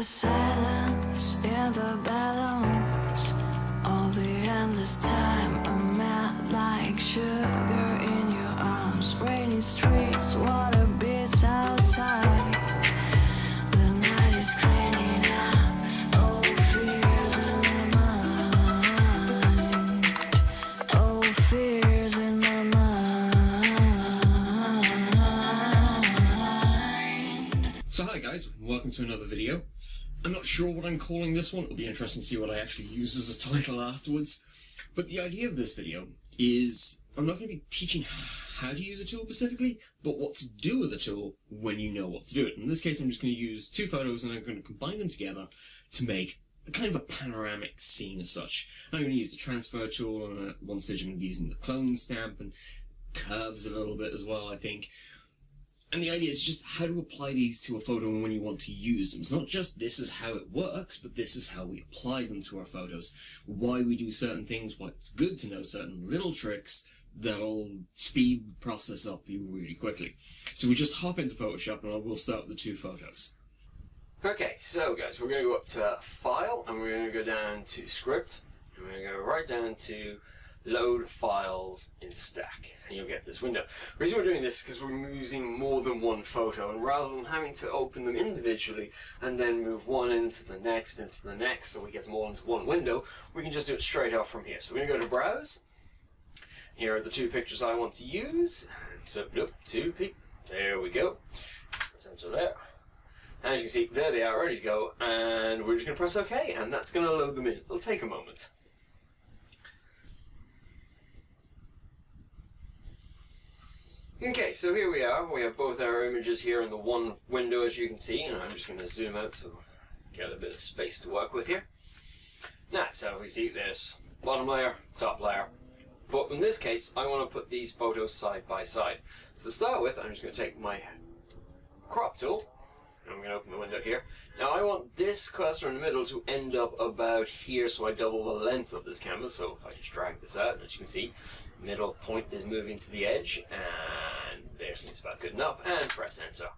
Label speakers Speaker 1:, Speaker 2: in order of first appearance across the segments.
Speaker 1: the silence, in the balance of the endless time, I'm mad like sugar in your arms. Rainy streets, water beats outside. The night is cleaning out old fears in my mind. Old fears in my mind.
Speaker 2: So hi guys, welcome to another video. I'm not sure what I'm calling this one. It'll be interesting to see what I actually use as a title afterwards. But the idea of this video is I'm not going to be teaching how to use a tool specifically, but what to do with a tool when you know what to do it. In this case, I'm just going to use two photos and I'm going to combine them together to make a kind of a panoramic scene as such. I'm going to use the transfer tool, and at one stage I'm going to be using the clone stamp and curves a little bit as well, I think. And the idea is just how to apply these to a photo and when you want to use them. It's not just this is how it works, but this is how we apply them to our photos. Why we do certain things, why it's good to know certain little tricks that'll speed the process up for you really quickly. So we just hop into Photoshop and we'll start with the two photos. Okay, so guys, we're going to go up to File and we're going to go down to Script. And we're going to go right down to Load Files in Stack, and you'll get this window. The reason we're doing this is because we're using more than one photo, and rather than having to open them individually and then move one into the next, so we get them all into one window, we can just do it straight off from here. So we're going to go to Browse. Here are the two pictures I want to use. So, look, there we go. So there. As you can see, there they are, ready to go, and we're just going to press OK, and that's going to load them in. It'll take a moment. Okay, so here we are. We have both our images here in the one window, as you can see, and I'm just going to zoom out so get a bit of space to work with here. Now, so we see there's bottom layer, top layer, but in this case, I want to put these photos side by side. So to start with, I'm just going to take my crop tool, and I'm going to open the window here. Now, I want this cursor in the middle to end up about here, so I double the length of this canvas. So if I just drag this out, as you can see, middle point is moving to the edge, and there seems about good enough, and press enter.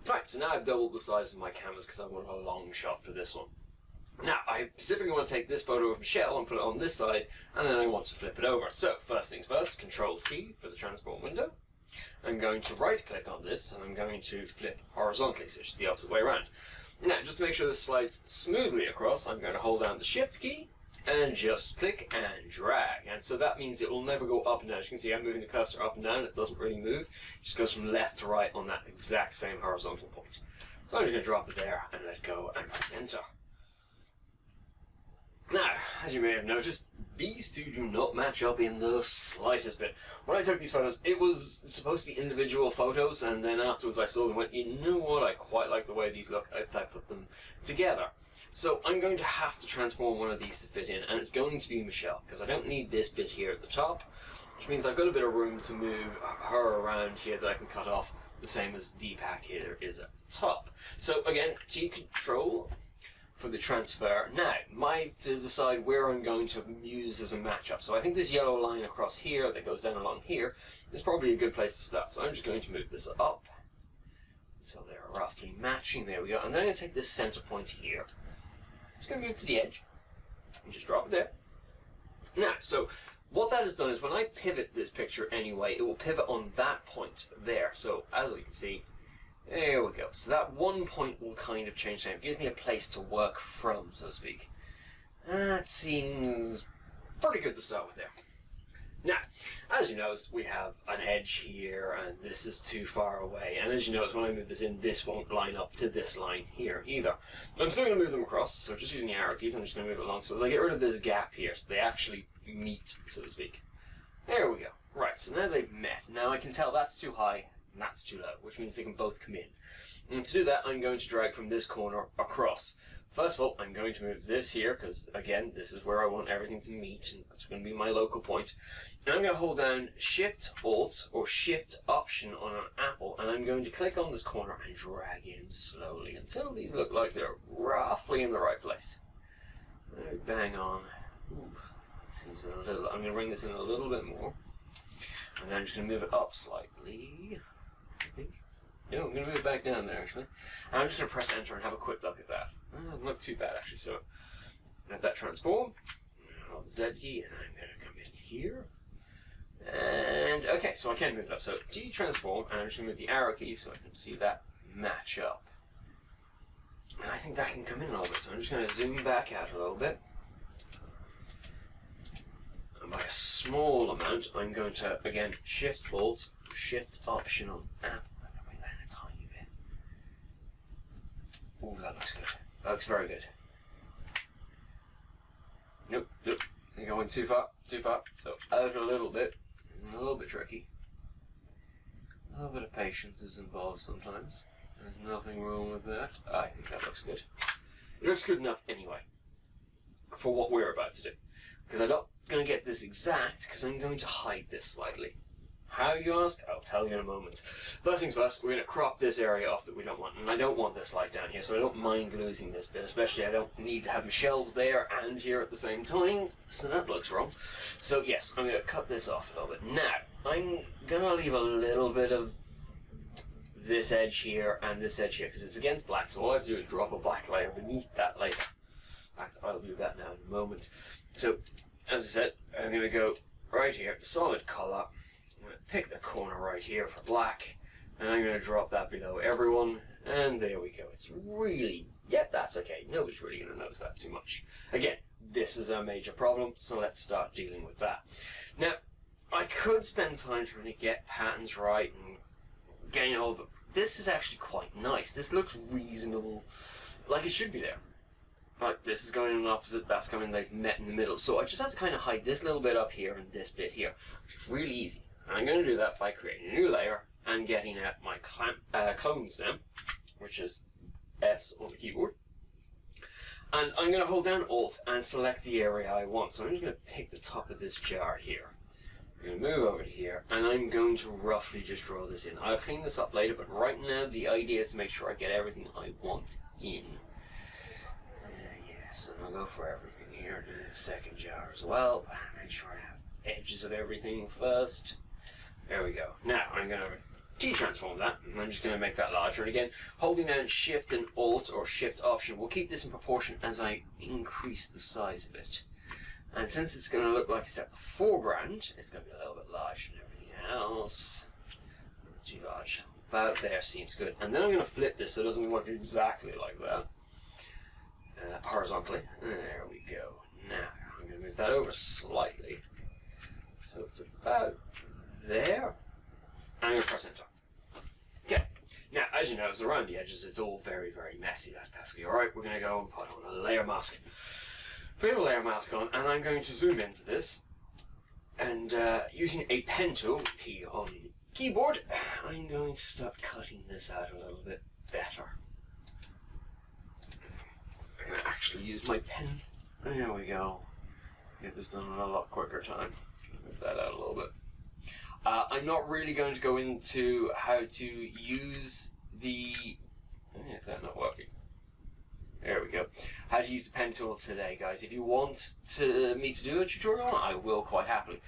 Speaker 2: Right, so now I've doubled the size of my canvas because I want a long shot for this one. Now, I specifically want to take this photo of Michelle and put it on this side, and then I want to flip it over. So, first things first, Control-T for the transform window. I'm going to right-click on this, and I'm going to flip horizontally, so it's the opposite way around. Now, just to make sure this slides smoothly across, I'm going to hold down the Shift key, and just click and drag, and so that means it will never go up and down. As you can see, I'm moving the cursor up and down, it doesn't really move, it just goes from left to right on that exact same horizontal point. So I'm just going to drop it there and let go and press enter. Now, as you may have noticed, these two do not match up in the slightest bit. When I took these photos, it was supposed to be individual photos, and then afterwards I saw them and went, you know what, I quite like the way these look if I put them together. So I'm going to have to transform one of these to fit in, and it's going to be Michelle, because I don't need this bit here at the top, which means I've got a bit of room to move her around here that I can cut off, the same as Deepak here is at the top. So again, T-Control for the transfer. Now, to decide where I'm going to use as a matchup. So I think this yellow line across here that goes down along here is probably a good place to start. So I'm just going to move this up, so they're roughly matching. There we go. And then I'm going to take this center point here. Just going to move to the edge and just drop it there. Now, so what that has done is when I pivot this picture anyway, it will pivot on that point there. So as you can see, there we go. So that one point will kind of change shape. It gives me a place to work from, so to speak. That seems pretty good to start with there. Now, as you notice, we have an edge here, and this is too far away. And as you notice, when I move this in, this won't line up to this line here either. But I'm still going to move them across, so just using the arrow keys, I'm just going to move it along. So as I get rid of this gap here, so they actually meet, so to speak. There we go. Right, so now they've met. Now I can tell that's too high, and that's too low, which means they can both come in. And to do that, I'm going to drag from this corner across. First of all, I'm going to move this here, because again, this is where I want everything to meet, and that's going to be my local point. And I'm going to hold down Shift-Alt or Shift-Option on an apple, and I'm going to click on this corner and drag in slowly until these look like they're roughly in the right place. Bang on. Ooh, seems a little. I'm going to bring this in a little bit more, and then I'm just going to move it up slightly. I think. No, I'm going to move it back down there, actually. And I'm just going to press enter and have a quick look at that. Doesn't look too bad, actually. So, let that transform. Hold the Z key, and I'm going to come in here. And, okay, so I can move it up. So, T-transform, and I'm just going to move the arrow key so I can see that match up. And I think that can come in a little bit, so I'm just going to zoom back out a little bit. And by a small amount, I'm going to, again, Shift-Alt, Shift-Option on App. I'm going to bring that in a tiny bit. Ooh, that looks good. That looks very good. Nope, nope. You're going too far, too far. So out a little bit tricky. A little bit of patience is involved sometimes. There's nothing wrong with that. I think that looks good. It looks good enough anyway for what we're about to do. Because I'm not going to get this exact, because I'm going to hide this slightly. How, you ask? I'll tell you in a moment. First things first, we're going to crop this area off that we don't want. And I don't want this light down here, so I don't mind losing this bit. Especially I don't need to have my shelves there and here at the same time. So that looks wrong. So yes, I'm going to cut this off a little bit. Now, I'm going to leave a little bit of this edge here and this edge here, because it's against black. So all I have to do is drop a black layer beneath that layer. In fact, I'll do that now in a moment. So, as I said, I'm going to go right here, solid color. I'm going to pick the corner right here for black, and I'm going to drop that below everyone, and there we go. It's really, yep, that's okay. Nobody's really going to notice that too much. Again, this is a major problem, so let's start dealing with that. Now, I could spend time trying to get patterns right and getting all of it. This is actually quite nice. This looks reasonable, like it should be there. Like, this is going in the opposite, that's going, they've met in the middle. So I just have to kind of hide this little bit up here and this bit here, which is really easy. And I'm going to do that by creating a new layer and getting at my clone stem, which is S on the keyboard. And I'm going to hold down Alt and select the area I want. So I'm just going to pick the top of this jar here. I'm going to move over to here, and I'm going to roughly just draw this in. I'll clean this up later, but right now the idea is to make sure I get everything I want in. Yes, and I'll go for everything here. Do the second jar as well. Make sure I have edges of everything first. There we go. Now I'm going to T-transform that, and I'm just going to make that larger. And again, holding down Shift and Alt or Shift Option will keep this in proportion as I increase the size of it. And since it's going to look like it's at the foreground, it's going to be a little bit larger than everything else. Not too large. About there seems good. And then I'm going to flip this so it doesn't look exactly like that. Horizontally. There we go. Now, I'm going to move that over slightly. So it's about there. I'm going to press enter. Okay. Now, as you notice, around the edges, it's all very, very messy. That's perfectly alright. We're going to go and put on a layer mask. Put the layer mask on, and I'm going to zoom into this. And using a pen tool, P on the keyboard, I'm going to start cutting this out a little bit better. I'm going to actually use my pen. There we go. Get this done in a lot quicker time. Move that out a little bit. I'm not really going to go into how to use the... Is that not working? There we go. How to use the pen tool today, guys. If you want me to do a tutorial on it, I will quite happily.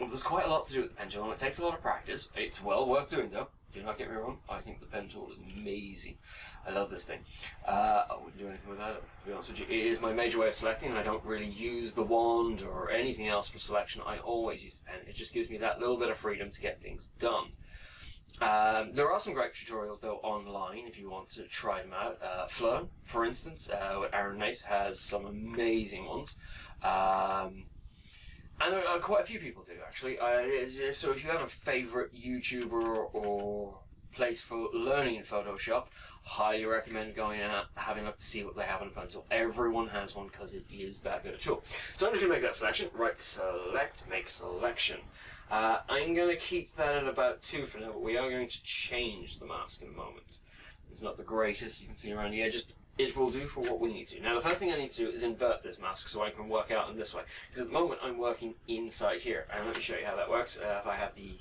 Speaker 2: Well, there's quite a lot to do with the pen tool, and it takes a lot of practice. It's well worth doing, though. Do not get me wrong. I think the pen tool is amazing. I love this thing. I wouldn't do anything without it, to be honest with you. It is my major way of selecting, and I don't really use the wand or anything else for selection. I always use the pen. It just gives me that little bit of freedom to get things done. There are some great tutorials, though, online if you want to try them out. Flern, for instance, with Aaron Nace, has some amazing ones. And quite a few people do, actually. So if you have a favourite YouTuber or place for learning in Photoshop, highly recommend going out, having a look to see what they have on the phone tool. Everyone has one because it is that good a tool. So I'm just going to make that selection. Right, select, make selection. I'm going to keep that at about 2 for now, but we are going to change the mask in a moment. It's not the greatest, you can see around the edges, but it will do for what we need to. Now, the first thing I need to do is invert this mask so I can work out in this way. Because at the moment, I'm working inside here. And let me show you how that works. If I have the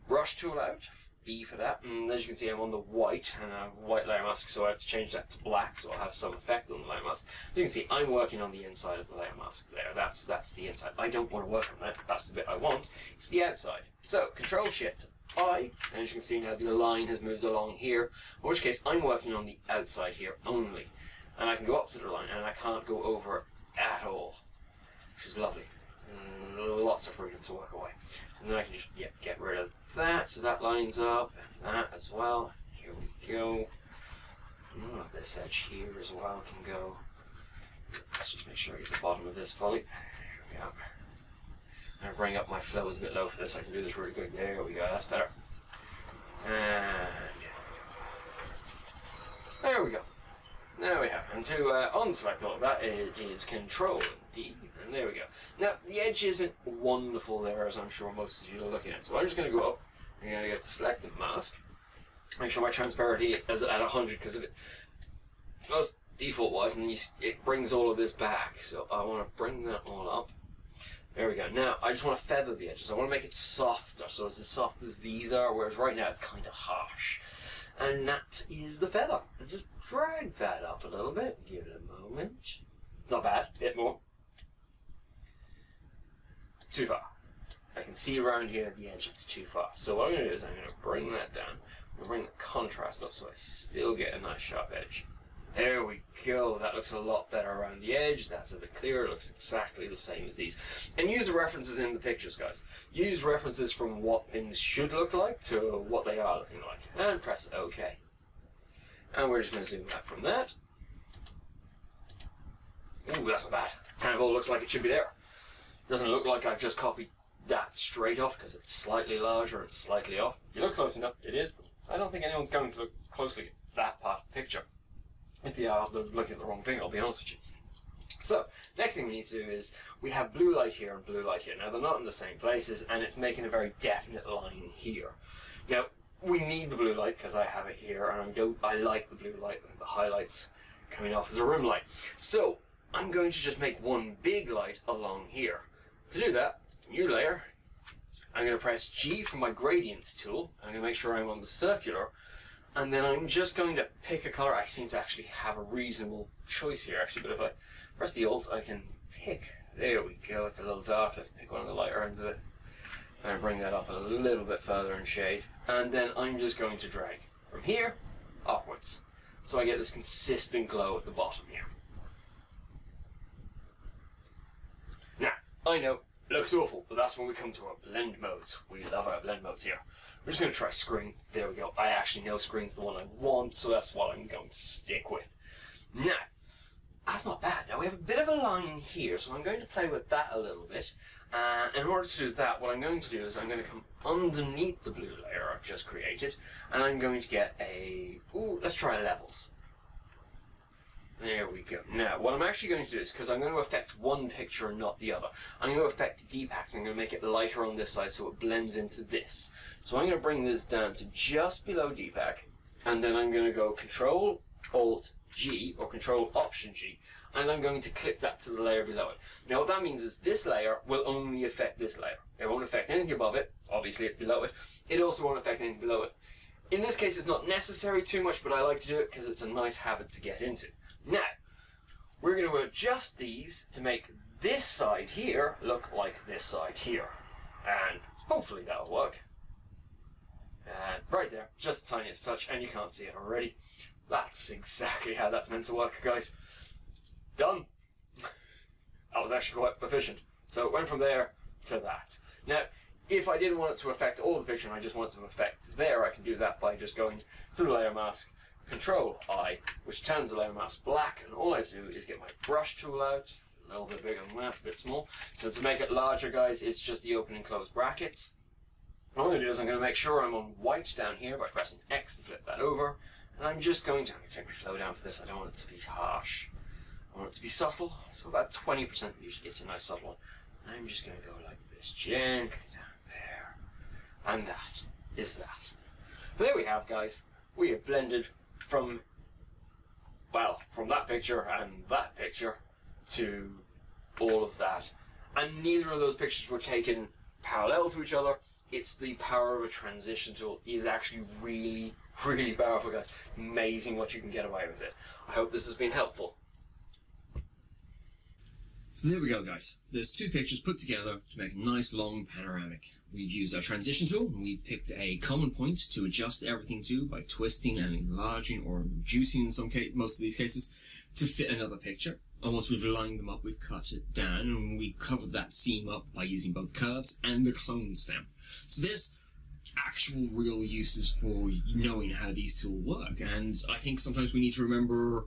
Speaker 2: brush tool out, B for that, and as you can see, I'm on the white, and I have a white layer mask, so I have to change that to black, so I'll have some effect on the layer mask. As you can see, I'm working on the inside of the layer mask there. That's the inside. I don't want to work on that. That's the bit I want. It's the outside. So, Control-Shift, I, and as you can see now the line has moved along here, in which case I'm working on the outside here only. And I can go up to the line and I can't go over it at all, which is lovely. Lots of freedom to work away. And then I can just get rid of that, so that lines up, and that as well. Here we go. This edge here as well can go. Let's just make sure I get the bottom of this fully. Here we go. I'm going to bring up my flow is a bit low for this. I can do this really good. There we go, that's better. And there we go. There we have. And to unselect all of that, it is Control D, and there we go. Now, the edge isn't wonderful there, as I'm sure most of you are looking at. So I'm just going to go up. I'm going to get to Select the Mask. Make sure my transparency is at 100, because if it goes default-wise, and it brings all of this back. So I want to bring that all up. There we go. Now, I just want to feather the edges. I want to make it softer, so it's as soft as these are, whereas right now it's kind of harsh. And that is the feather. And just drag that up a little bit. Give it a moment. Not bad. A bit more. Too far. I can see around here at the edge it's too far. So what I'm going to do is I'm going to bring that down. I'm going to bring the contrast up so I still get a nice sharp edge. There we go. That looks a lot better around the edge. That's a bit clearer. It looks exactly the same as these. And use the references in the pictures, guys. Use references from what things should look like to what they are looking like. And press OK. And we're just going to zoom back from that. Ooh, that's not bad. Kind of all looks like it should be there. Doesn't look like I've just copied that straight off because it's slightly larger and slightly off. If you look close enough, it is. But I don't think anyone's going to look closely at that part of the picture. If you are looking at the wrong thing, I'll be honest with you. So, next thing we need to do is, we have blue light here and blue light here. Now, they're not in the same places, and it's making a very definite line here. Now, we need the blue light, because I have it here, and I like the blue light with the highlights coming off as a rim light. So, I'm going to just make one big light along here. To do that, new layer, I'm going to press G for my gradients tool. I'm going to make sure I'm on the circular. And then I'm just going to pick a color. I seem to actually have a reasonable choice here, actually. But if I press the Alt, I can pick. There we go. It's a little dark. Let's pick one of the lighter ends of it. And bring that up a little bit further in shade. And then I'm just going to drag from here upwards. So I get this consistent glow at the bottom here. Now, I know, it looks awful, but that's when we come to our blend modes. We love our blend modes here. We're just going to try screen. There we go. I actually know screen's the one I want, so that's what I'm going to stick with. Now, that's not bad. Now we have a bit of a line here, so I'm going to play with that a little bit. In order to do that, what I'm going to do is I'm going to come underneath the blue layer I've just created, and I'm going to get a... Ooh, let's try levels. There we go. Now, what I'm actually going to do is, because I'm going to affect one picture and not the other, I'm going to affect D-packs. I'm going to make it lighter on this side so it blends into this. So I'm going to bring this down to just below D-pack, and then I'm going to go Control Alt G or Control Option G, and I'm going to clip that to the layer below it. Now, what that means is this layer will only affect this layer. It won't affect anything above it. Obviously, it's below it. It also won't affect anything below it. In this case, it's not necessary too much, but I like to do it because it's a nice habit to get into. Now, we're going to adjust these to make this side here look like this side here. And hopefully that'll work. And right there, just the tiniest touch, and you can't see it already. That's exactly how that's meant to work, guys. Done. That was actually quite efficient. So it went from there to that. Now, if I didn't want it to affect all the picture and I just want it to affect there, I can do that by just going to the layer mask, Control I, which turns the layer mask black, and all I do is get my brush tool out, a little bit bigger than that, a bit small. So to make it larger, guys, it's just the open and close brackets. What I'm going to do is I'm going to make sure I'm on white down here by pressing X to flip that over, and I'm just going to take my flow down for this. I don't want it to be harsh. I want it to be subtle, so about 20% usually gets a nice subtle one. And I'm just going to go like this, gently down there, and that is that. But there we have, guys. We have blended from, well, from that picture and that picture to all of that. And neither of those pictures were taken parallel to each other. It's the power of a transition tool. It is actually really, really powerful, guys. It's amazing what you can get away with it. I hope this has been helpful.
Speaker 3: So there we go, guys. There's two pictures put together to make a nice long panoramic. We've used our transition tool, and we've picked a common point to adjust everything to by twisting and enlarging or reducing in most of these cases to fit another picture. And once we've lined them up, we've cut it down, and we've covered that seam up by using both curves and the clone stamp. So there's actual real uses for knowing how these tools work, and I think sometimes we need to remember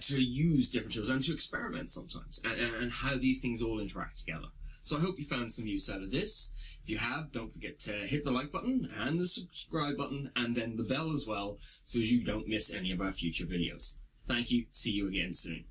Speaker 3: to use different tools and to experiment sometimes, and how these things all interact together. So I hope you found some use out of this. If you have, don't forget to hit the like button and the subscribe button and then the bell as well, so as you don't miss any of our future videos. Thank you. See you again soon.